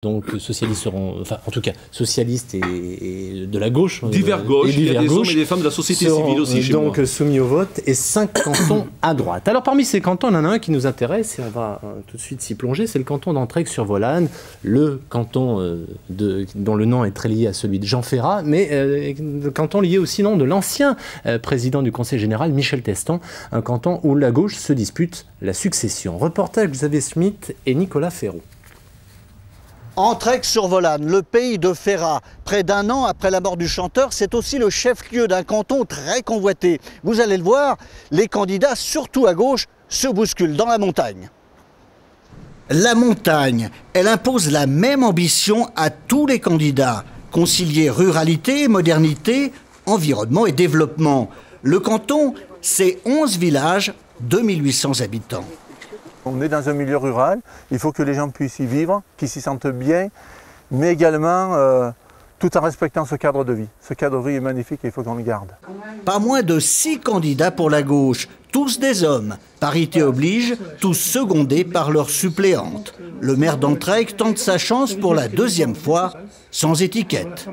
Donc socialistes seront, enfin en tout cas socialistes et de la gauche, divers gauche, il y a des hommes et des femmes de la société civile aussi chez donc moi. Soumis au vote, et 5 cantons à droite. Alors parmi ces cantons, il y en a un qui nous intéresse et on va tout de suite s'y plonger, c'est le canton d'Entraigues-sur-Volane, le canton dont le nom est très lié à celui de Jean Ferrat, mais le canton lié aussi nom de l'ancien président du Conseil général Michel Teston, un canton où la gauche se dispute la succession. Reportage Xavier Smith et Nicolas Ferraud. Entraigues-sur-Volane, le pays de Ferrat. Près d'un an après la mort du chanteur, c'est aussi le chef-lieu d'un canton très convoité. Vous allez le voir, les candidats, surtout à gauche, se bousculent dans la montagne. La montagne, elle impose la même ambition à tous les candidats. Concilier ruralité, modernité, environnement et développement. Le canton, c'est 11 villages, 2800 habitants. On est dans un milieu rural, il faut que les gens puissent y vivre, qu'ils s'y sentent bien, mais également tout en respectant ce cadre de vie. Ce cadre de vie est magnifique et il faut qu'on le garde. Pas moins de 6 candidats pour la gauche, tous des hommes. Parité oblige, tous secondés par leur suppléante. Le maire d'Entraigues tente sa chance pour la 2e fois, sans étiquette.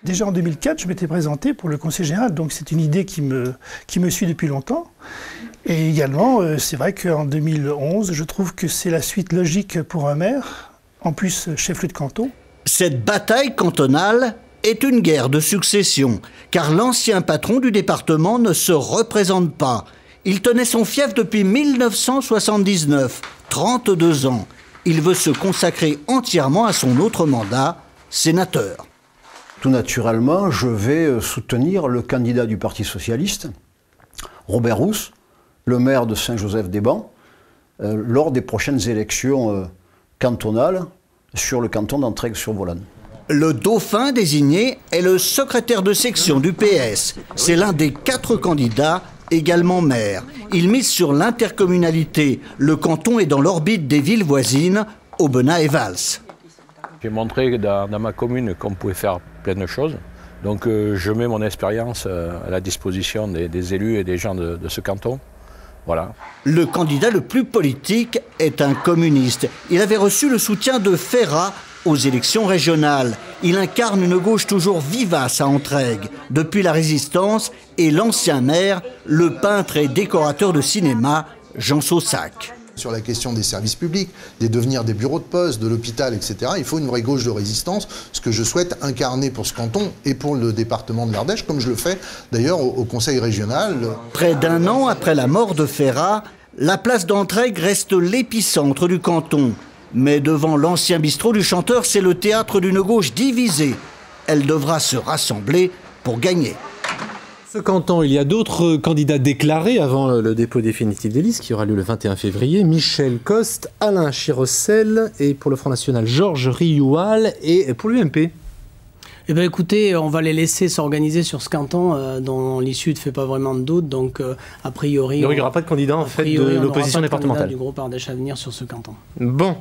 Déjà en 2004, je m'étais présenté pour le Conseil général, donc c'est une idée qui me suit depuis longtemps. Et également, c'est vrai qu'en 2011, je trouve que c'est la suite logique pour un maire, en plus chef-lieu de canton. Cette bataille cantonale est une guerre de succession, car l'ancien patron du département ne se représente pas. Il tenait son fief depuis 1979, 32 ans. Il veut se consacrer entièrement à son autre mandat, sénateur. Tout naturellement, je vais soutenir le candidat du Parti socialiste, Robert Rousse, le maire de Saint-Joseph-des-Bancs, lors des prochaines élections cantonales sur le canton d'Entraigues-sur-Volane. Le dauphin désigné est le secrétaire de section du PS. C'est l'un des 4 candidats, également maire. Il mise sur l'intercommunalité. Le canton est dans l'orbite des villes voisines, Aubenas et Vals. J'ai montré dans ma commune qu'on pouvait faire plein de choses. Donc je mets mon expérience à la disposition des élus et des gens de ce canton. Voilà. Le candidat le plus politique est un communiste. Il avait reçu le soutien de Ferrat aux élections régionales. Il incarne une gauche toujours vivace à Entraigues. Depuis la Résistance et l'ancien maire, le peintre et décorateur de cinéma, Jean Saussac. Sur la question des services publics, des devenirs des bureaux de poste, de l'hôpital, etc. Il faut une vraie gauche de résistance, ce que je souhaite incarner pour ce canton et pour le département de l'Ardèche, comme je le fais d'ailleurs au Conseil régional. Près d'un an après la mort de Ferrat, la place d'Entraigues reste l'épicentre du canton. Mais devant l'ancien bistrot du chanteur, c'est le théâtre d'une gauche divisée. Elle devra se rassembler pour gagner. Ce canton, il y a d'autres candidats déclarés avant le dépôt définitif des listes qui aura lieu le 21 février. Michel Coste, Alain Chirocel et pour le Front National, Georges Rioual et pour l'UMP. Eh bien écoutez, on va les laisser s'organiser sur ce canton dont l'issue ne fait pas vraiment de doute. Donc a priori... Il n'y aura pas de candidat en fait de l'opposition départementale. Du groupe Ardèche Avenir sur ce canton. Bon.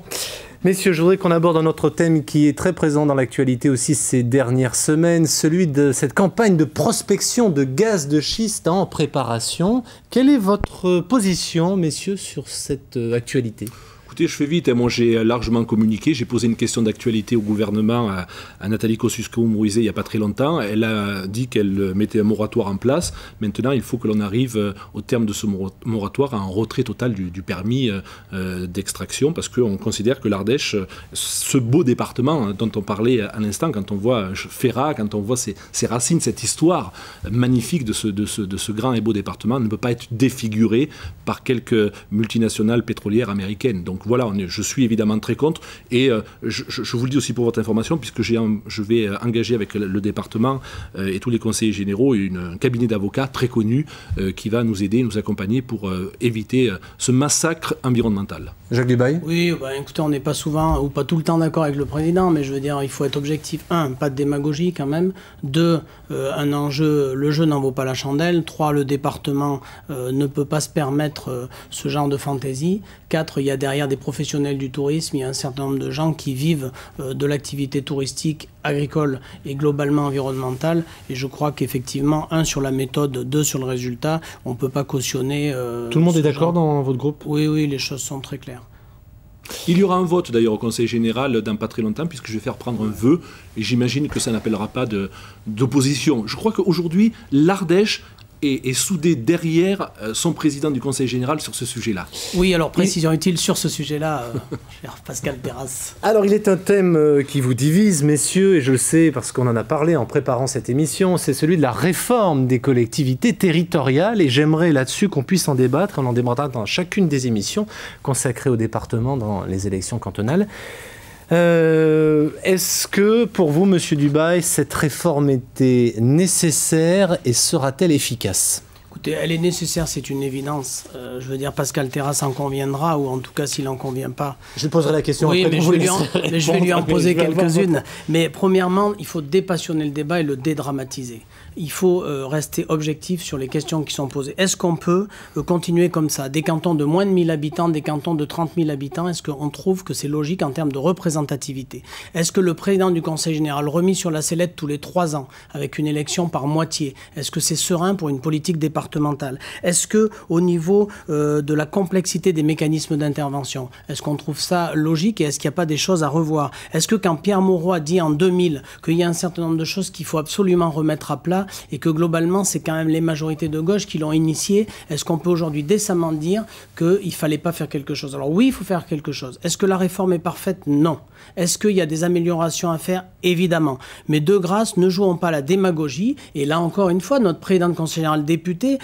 Messieurs, je voudrais qu'on aborde un autre thème qui est très présent dans l'actualité aussi ces dernières semaines, celui de cette campagne de prospection de gaz de schiste en préparation. Quelle est votre position, messieurs, sur cette actualité ? Écoutez, je fais vite, moi j'ai largement communiqué, j'ai posé une question d'actualité au gouvernement à Nathalie Kosciusko-Morizet il n'y a pas très longtemps. Elle a dit qu'elle mettait un moratoire en place. Maintenant, il faut que l'on arrive au terme de ce moratoire à un retrait total du permis d'extraction, parce qu'on considère que l'Ardèche, ce beau département dont on parlait à l'instant, quand on voit Ferrat, quand on voit ses racines, cette histoire magnifique de ce grand et beau département, ne peut pas être défiguré par quelques multinationales pétrolières américaines. Donc voilà, je suis évidemment très contre et je vous le dis aussi pour votre information, puisque je vais engager avec le département et tous les conseillers généraux un cabinet d'avocats très connu qui va nous aider, nous accompagner pour éviter ce massacre environnemental. Jacques Dubail ? Oui, écoutez, on n'est pas souvent ou pas tout le temps d'accord avec le président, mais je veux dire, il faut être objectif. 1, pas de démagogie quand même. 2, un enjeu, le jeu n'en vaut pas la chandelle. 3, le département ne peut pas se permettre ce genre de fantaisie. 4, il y a derrière des professionnels du tourisme, il y a un certain nombre de gens qui vivent de l'activité touristique, agricole et globalement environnementale. Et je crois qu'effectivement, 1 sur la méthode, 2 sur le résultat, on ne peut pas cautionner... Tout le monde est d'accord dans votre groupe ? Oui, les choses sont très claires. Il y aura un vote d'ailleurs au Conseil général dans pas très longtemps, puisque je vais faire prendre un vœu, et j'imagine que ça n'appellera pas d'opposition. Je crois qu'aujourd'hui, l'Ardèche est soudé derrière son président du Conseil général sur ce sujet-là. Oui, alors précision utile sur ce sujet-là, cher Pascal Terrasse. Alors il est un thème qui vous divise, messieurs, et je le sais parce qu'on en a parlé en préparant cette émission, c'est celui de la réforme des collectivités territoriales, et j'aimerais là-dessus qu'on puisse en débattre, on en débattra dans chacune des émissions consacrées au département dans les élections cantonales. Est-ce que, pour vous, Monsieur Dubail, cette réforme était nécessaire et sera-t-elle efficace ? Écoutez, elle est nécessaire, c'est une évidence. Je veux dire, Pascal Terrasse en conviendra, ou en tout cas, s'il n'en convient pas. Je poserai la question après. Oui, mais je vais lui en poser quelques-unes. Mais premièrement, il faut dépassionner le débat et le dédramatiser. Il faut rester objectif sur les questions qui sont posées. Est-ce qu'on peut continuer comme ça? Des cantons de moins de 1000 habitants, des cantons de 30 000 habitants, est-ce qu'on trouve que c'est logique en termes de représentativité? Est-ce que le président du Conseil général remis sur la sellette tous les 3 ans, avec une élection par moitié, est-ce que c'est serein pour une politique départementale? Est-ce que au niveau de la complexité des mécanismes d'intervention, est-ce qu'on trouve ça logique et est-ce qu'il n'y a pas des choses à revoir? Est-ce que quand Pierre Mauroy dit en 2000 qu'il y a un certain nombre de choses qu'il faut absolument remettre à plat, et que globalement c'est quand même les majorités de gauche qui l'ont initié, est-ce qu'on peut aujourd'hui décemment dire qu'il ne fallait pas faire quelque chose? Alors oui, il faut faire quelque chose. Est-ce que la réforme est parfaite? Non. Est-ce qu'il y a des améliorations à faire? Évidemment. Mais de grâce, ne jouons pas la démagogie, et là encore une fois, notre président de conseil général député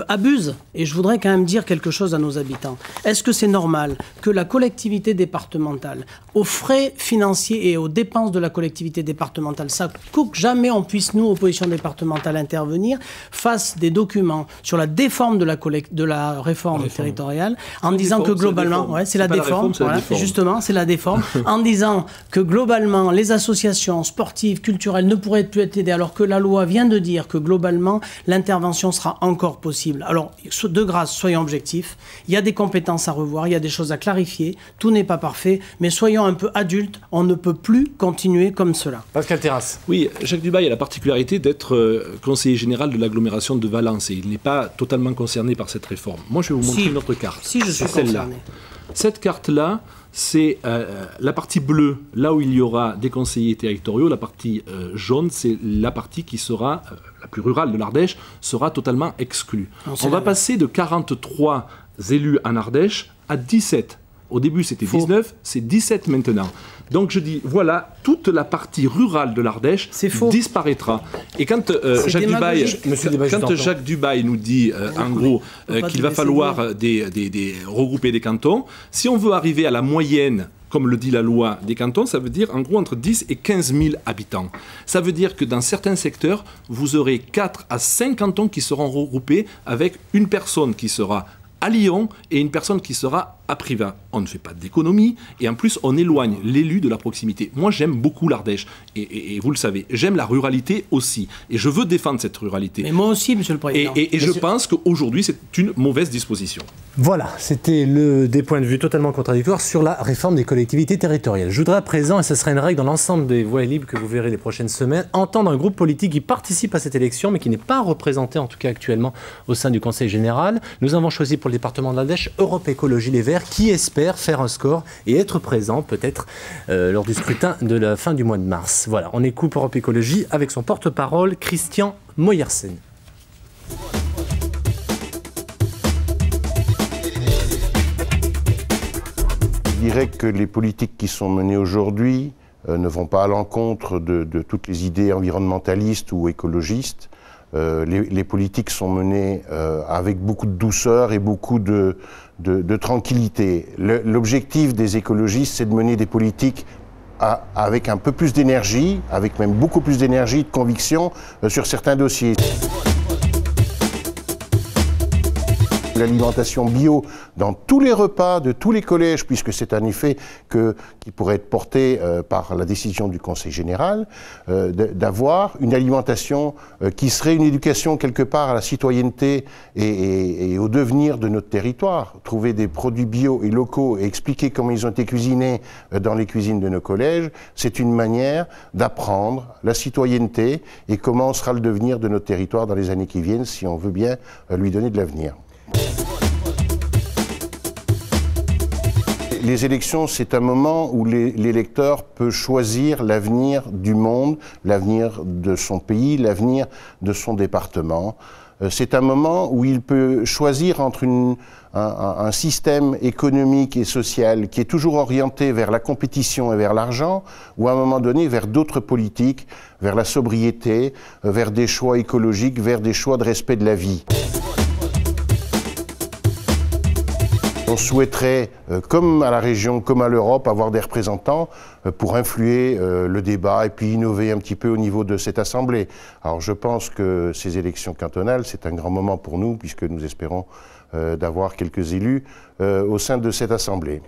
abuse. Et je voudrais quand même dire quelque chose à nos habitants. Est-ce que c'est normal que la collectivité départementale, aux frais financiers et aux dépenses de la collectivité départementale, ça coûte jamais on puisse, nous, opposition départementale, intervenir, fasse des documents sur la déforme de la réforme territoriale, en disant que globalement, c'est la déforme, justement, c'est la déforme, en disant que globalement, les associations sportives, culturelles ne pourraient plus être aidées, alors que la loi vient de dire que globalement, l'intervention sera encore possible. Alors, de grâce, soyons objectifs, il y a des compétences à revoir, il y a des choses à clarifier, tout n'est pas parfait, mais soyons un peu adultes, on ne peut plus continuer comme cela. Pascal Terrasse. Oui, Jacques Dubail a la particularité d'être conseiller général de l'agglomération de Valence, et il n'est pas totalement concerné par cette réforme. Moi, je vais vous montrer une autre carte. Si, je suis celle-là. Cette carte-là, c'est la partie bleue, là où il y aura des conseillers territoriaux. La partie jaune, c'est la partie qui sera, la plus rurale de l'Ardèche, sera totalement exclue. On va passer de 43 élus en Ardèche à 17. Au début, c'était 19, c'est 17 maintenant. Donc je dis, voilà, toute la partie rurale de l'Ardèche disparaîtra. Et quand Jacques Dubail nous dit, en gros, qu'il va falloir regrouper des cantons, si on veut arriver à la moyenne, comme le dit la loi des cantons, ça veut dire en gros entre 10 et 15 000 habitants. Ça veut dire que dans certains secteurs, vous aurez 4 à 5 cantons qui seront regroupés avec une personne qui sera à Lyon et une personne qui sera à Privas. On ne fait pas d'économie et en plus on éloigne l'élu de la proximité. Moi j'aime beaucoup l'Ardèche et vous le savez, j'aime la ruralité aussi et je veux défendre cette ruralité. Mais moi aussi, Monsieur le Président. Et je pense qu'aujourd'hui c'est une mauvaise disposition. Voilà, c'était des points de vue totalement contradictoires sur la réforme des collectivités territoriales. Je voudrais à présent, et ce sera une règle dans l'ensemble des voies libres que vous verrez les prochaines semaines, entendre un groupe politique qui participe à cette élection mais qui n'est pas représenté en tout cas actuellement au sein du Conseil général. Nous avons choisi pour le département de l'Ardèche Europe Écologie Les Verts, qui espère faire un score et être présent peut-être lors du scrutin de la fin du mois de mars. Voilà, on écoute Europe Écologie avec son porte-parole Christian Moyersen. Je dirais que les politiques qui sont menées aujourd'hui ne vont pas à l'encontre de toutes les idées environnementalistes ou écologistes. Les politiques sont menées avec beaucoup de douceur et beaucoup de tranquillité. L'objectif des écologistes, c'est de mener des politiques avec un peu plus d'énergie, avec même beaucoup plus d'énergie et de conviction sur certains dossiers. L'alimentation bio dans tous les repas de tous les collèges, puisque c'est un effet qui pourrait être porté par la décision du Conseil général, d'avoir une alimentation qui serait une éducation quelque part à la citoyenneté et au devenir de notre territoire. Trouver des produits bio et locaux et expliquer comment ils ont été cuisinés dans les cuisines de nos collèges, c'est une manière d'apprendre la citoyenneté et comment sera le devenir de notre territoire dans les années qui viennent si on veut bien lui donner de l'avenir. les élections, c'est un moment où l'électeur peut choisir l'avenir du monde, l'avenir de son pays, l'avenir de son département. C'est un moment où il peut choisir entre un système économique et social qui est toujours orienté vers la compétition et vers l'argent, ou à un moment donné vers d'autres politiques, vers la sobriété, vers des choix écologiques, vers des choix de respect de la vie. On souhaiterait, comme à la région, comme à l'Europe, avoir des représentants pour influer le débat et puis innover un petit peu au niveau de cette Assemblée. Alors je pense que ces élections cantonales, c'est un grand moment pour nous, puisque nous espérons d'avoir quelques élus au sein de cette Assemblée.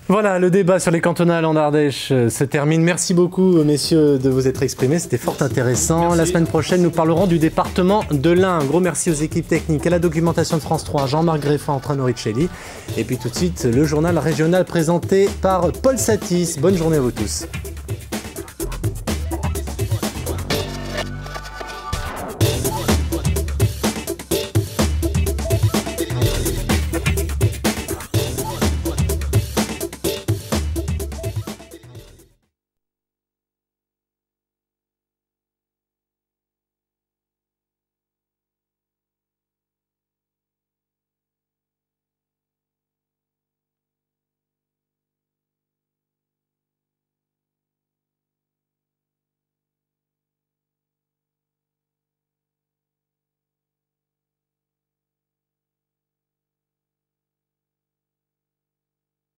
Voilà, le débat sur les cantonales en Ardèche se termine. Merci beaucoup, messieurs, de vous être exprimés. C'était fort intéressant. Merci. La semaine prochaine, nous parlerons du département de l'Ain. Un gros merci aux équipes techniques, à la documentation de France 3, Jean-Marc Greffin, Antoine Oricelli. Et puis tout de suite, le journal régional présenté par Paul Satis. Bonne journée à vous tous.